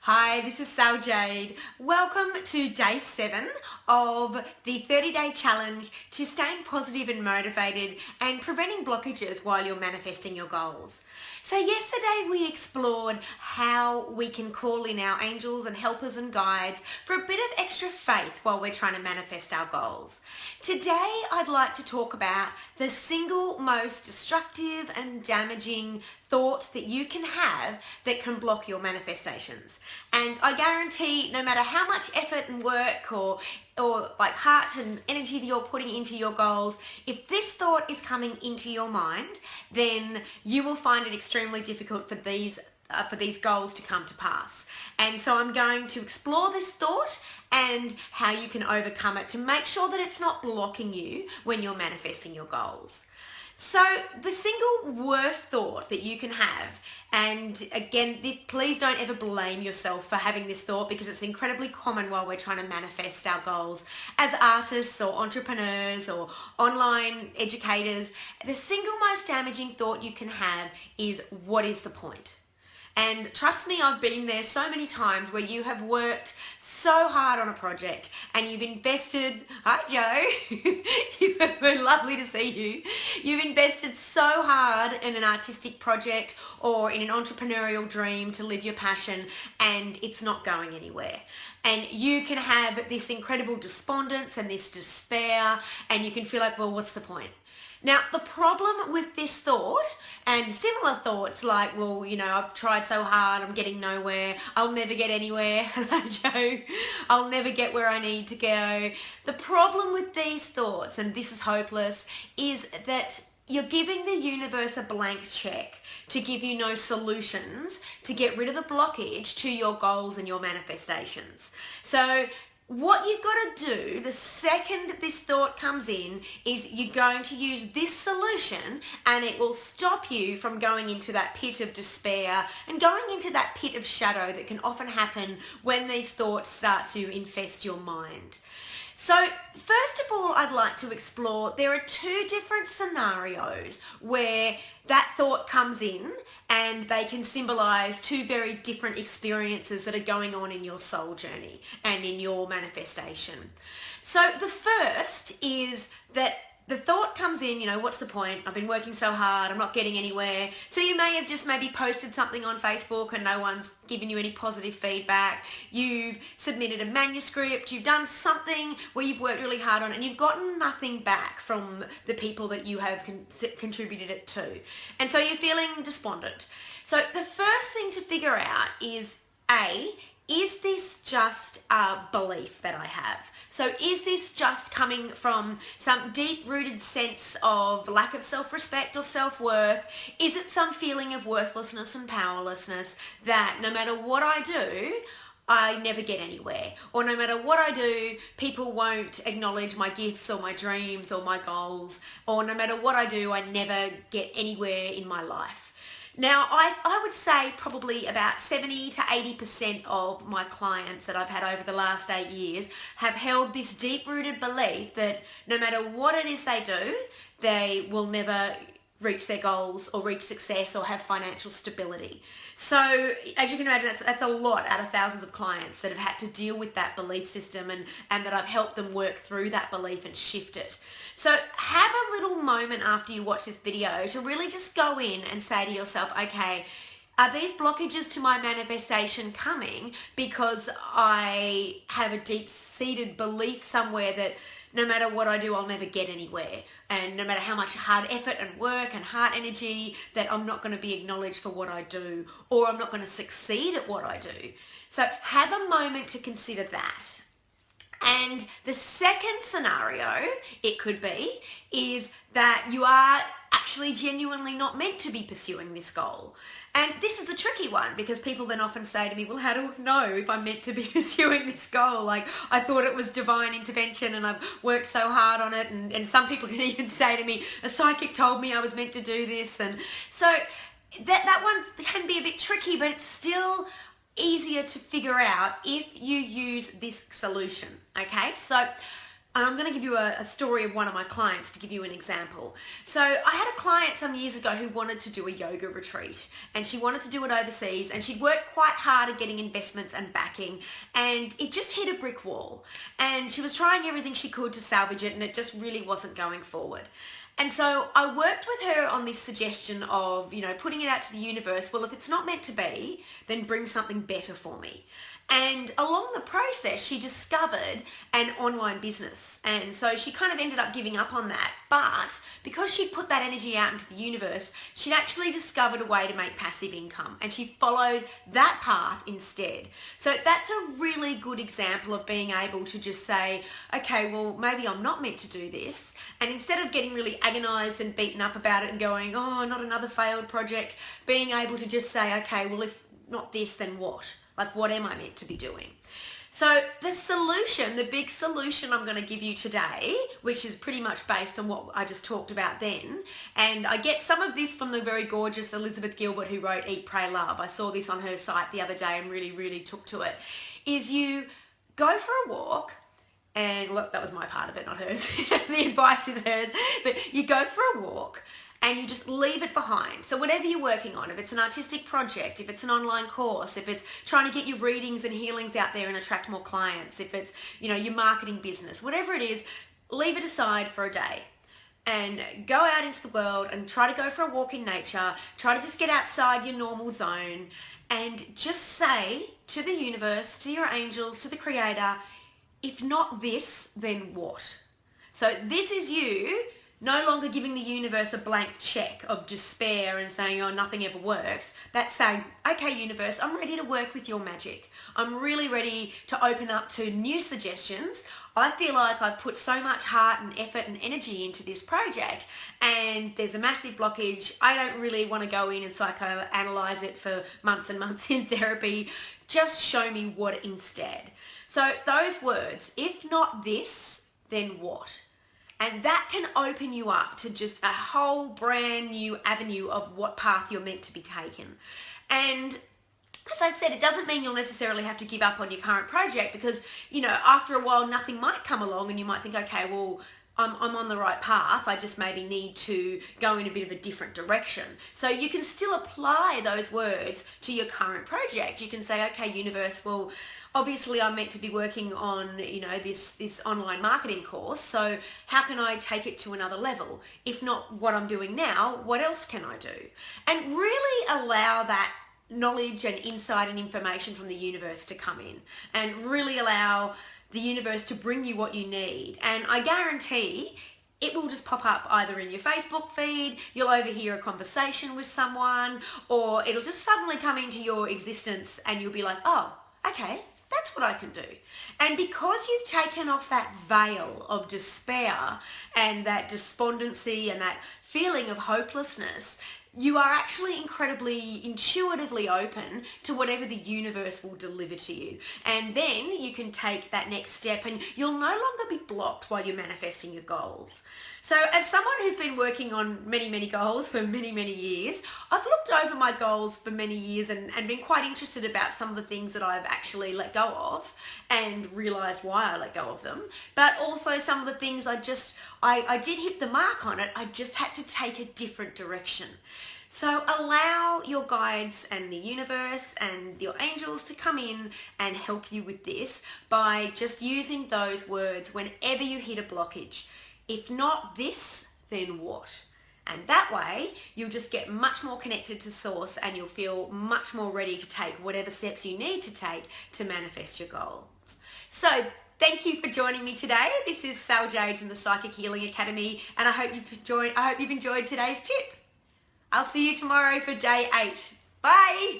Hi, this is Sal Jade. Welcome to day 7 of the 30-day challenge to staying positive and motivated and preventing blockages while you're manifesting your goals. So yesterday we explored how we can call in our angels and helpers and guides for a bit of extra faith while we're trying to manifest our goals. Today I'd like to talk about the single most destructive and damaging thought that you can have that can block your manifestations. And I guarantee no matter how much effort and work or like heart and energy that you're putting into your goals, if this thought is coming into your mind, then you will find it extremely difficult for these goals to come to pass. And so I'm going to explore this thought and how you can overcome it to make sure that it's not blocking you when you're manifesting your goals. So the single worst thought that you can have, and again, please don't ever blame yourself for having this thought because it's incredibly common while we're trying to manifest our goals as artists or entrepreneurs or online educators. The single most damaging thought you can have is, what is the point? And trust me, I've been there so many times where you have worked so hard on a project and you've invested, hi Joe, very lovely to see you. You've invested so hard in an artistic project or in an entrepreneurial dream to live your passion, and it's not going anywhere. And you can have this incredible despondence and this despair, and you can feel like, well, what's the point? Now, the problem with this thought and similar thoughts like, well, you know, I've tried so hard, I'm getting nowhere, I'll never get anywhere, Joe, I'll never get where I need to go. The problem with these thoughts, and this is hopeless, is that you're giving the universe a blank check to give you no solutions to get rid of the blockage to your goals and your manifestations. So what you've got to do the second that this thought comes in is you're going to use this solution, and it will stop you from going into that pit of despair and going into that pit of shadow that can often happen when these thoughts start to infest your mind. So first of all, I'd like to explore, there are two different scenarios where that thought comes in, and they can symbolize two very different experiences that are going on in your soul journey and in your manifestation. So the first is that the thought comes in, you know, what's the point? I've been working so hard, I'm not getting anywhere. So you may have just maybe posted something on Facebook and no one's given you any positive feedback. You've submitted a manuscript, you've done something where you've worked really hard on it and you've gotten nothing back from the people that you have contributed it to. And so you're feeling despondent. So the first thing to figure out is, is this just a belief that I have? So is this just coming from some deep-rooted sense of lack of self-respect or self-worth? Is it some feeling of worthlessness and powerlessness that no matter what I do, I never get anywhere? Or no matter what I do, people won't acknowledge my gifts or my dreams or my goals? Or no matter what I do, I never get anywhere in my life? Now, I would say probably about 70 to 80% of my clients that I've had over the last 8 years have held this deep-rooted belief that no matter what it is they do, they will never reach their goals or reach success or have financial stability. So as you can imagine, that's a lot out of thousands of clients that have had to deal with that belief system, and that I've helped them work through that belief and shift it. So have a little moment after you watch this video to really just go in and say to yourself, okay, are these blockages to my manifestation coming because I have a deep-seated belief somewhere that no matter what I do, I'll never get anywhere, and no matter how much hard effort and work and heart energy, that I'm not going to be acknowledged for what I do, or I'm not going to succeed at what I do? So have a moment to consider that. And the second scenario, it could be, is that you are actually genuinely not meant to be pursuing this goal. And this is a tricky one because people then often say to me, well, how do I know if I'm meant to be pursuing this goal? Like, I thought it was divine intervention and I've worked so hard on it. And some people can even say to me, a psychic told me I was meant to do this. And so that one can be a bit tricky, but it's still easier to figure out if you use this solution. Okay, so And I'm going to give you a story of one of my clients to give you an example. So I had a client some years ago who wanted to do a yoga retreat, and she wanted to do it overseas, and she'd worked quite hard at getting investments and backing, and it just hit a brick wall. And she was trying everything she could to salvage it, and it just really wasn't going forward. And so I worked with her on this suggestion of, putting it out to the universe. Well, if it's not meant to be, then bring something better for me. And along the process, she discovered an online business. And so she kind of ended up giving up on that. But because she put that energy out into the universe, she'd actually discovered a way to make passive income. And she followed that path instead. So that's a really good example of being able to just say, okay, well, maybe I'm not meant to do this. And instead of getting really agonized and beaten up about it and going, oh, not another failed project, being able to just say, okay, well, if not this, then what? Like, what am I meant to be doing? So the solution, the big solution I'm going to give you today, which is pretty much based on what I just talked about then, and I get some of this from the very gorgeous Elizabeth Gilbert who wrote Eat, Pray, Love. I saw this on her site the other day and really, really took to it, is you go for a walk. And look, that was my part of it, not hers. The advice is hers. But you go for a walk and you just leave it behind. So whatever you're working on, if it's an artistic project, if it's an online course, if it's trying to get your readings and healings out there and attract more clients, if it's, your marketing business, whatever it is, leave it aside for a day. And go out into the world and try to go for a walk in nature. Try to just get outside your normal zone and just say to the universe, to your angels, to the creator, if not this, then what? So this is you no longer giving the universe a blank check of despair and saying, oh, nothing ever works. That's saying, okay, universe, I'm ready to work with your magic. I'm really ready to open up to new suggestions. I feel like I've put so much heart and effort and energy into this project and there's a massive blockage. I don't really want to go in and psychoanalyze it for months and months in therapy. Just show me what instead. So those words, if not this, then what? And that can open you up to just a whole brand new avenue of what path you're meant to be taken. And as I said, it doesn't mean you'll necessarily have to give up on your current project because, after a while, nothing might come along and you might think, okay, well, I'm on the right path. I just maybe need to go in a bit of a different direction. So you can still apply those words to your current project. You can say, okay, universe, well, obviously I'm meant to be working on, this online marketing course. So how can I take it to another level? If not what I'm doing now, what else can I do? And really allow that knowledge and insight and information from the universe to come in and really allow the universe to bring you what you need. And I guarantee it will just pop up either in your Facebook feed, you'll overhear a conversation with someone, or it'll just suddenly come into your existence and you'll be like, oh, okay, that's what I can do. And because you've taken off that veil of despair and that despondency and that feeling of hopelessness, you are actually incredibly intuitively open to whatever the universe will deliver to you. And then you can take that next step and you'll no longer be blocked while you're manifesting your goals. So as someone who's been working on many, many goals for many, many years, I've looked over my goals for many years and been quite interested about some of the things that I've actually let go of and realised why I let go of them. But also some of the things I did hit the mark on it, I just had to take a different direction. So allow your guides and the universe and your angels to come in and help you with this by just using those words whenever you hit a blockage. If not this, then what? And that way, you'll just get much more connected to source and you'll feel much more ready to take whatever steps you need to take to manifest your goals. So thank you for joining me today. This is Sal Jade from the Psychic Healing Academy, and I hope you've enjoyed today's tip. I'll see you tomorrow for day 8. Bye.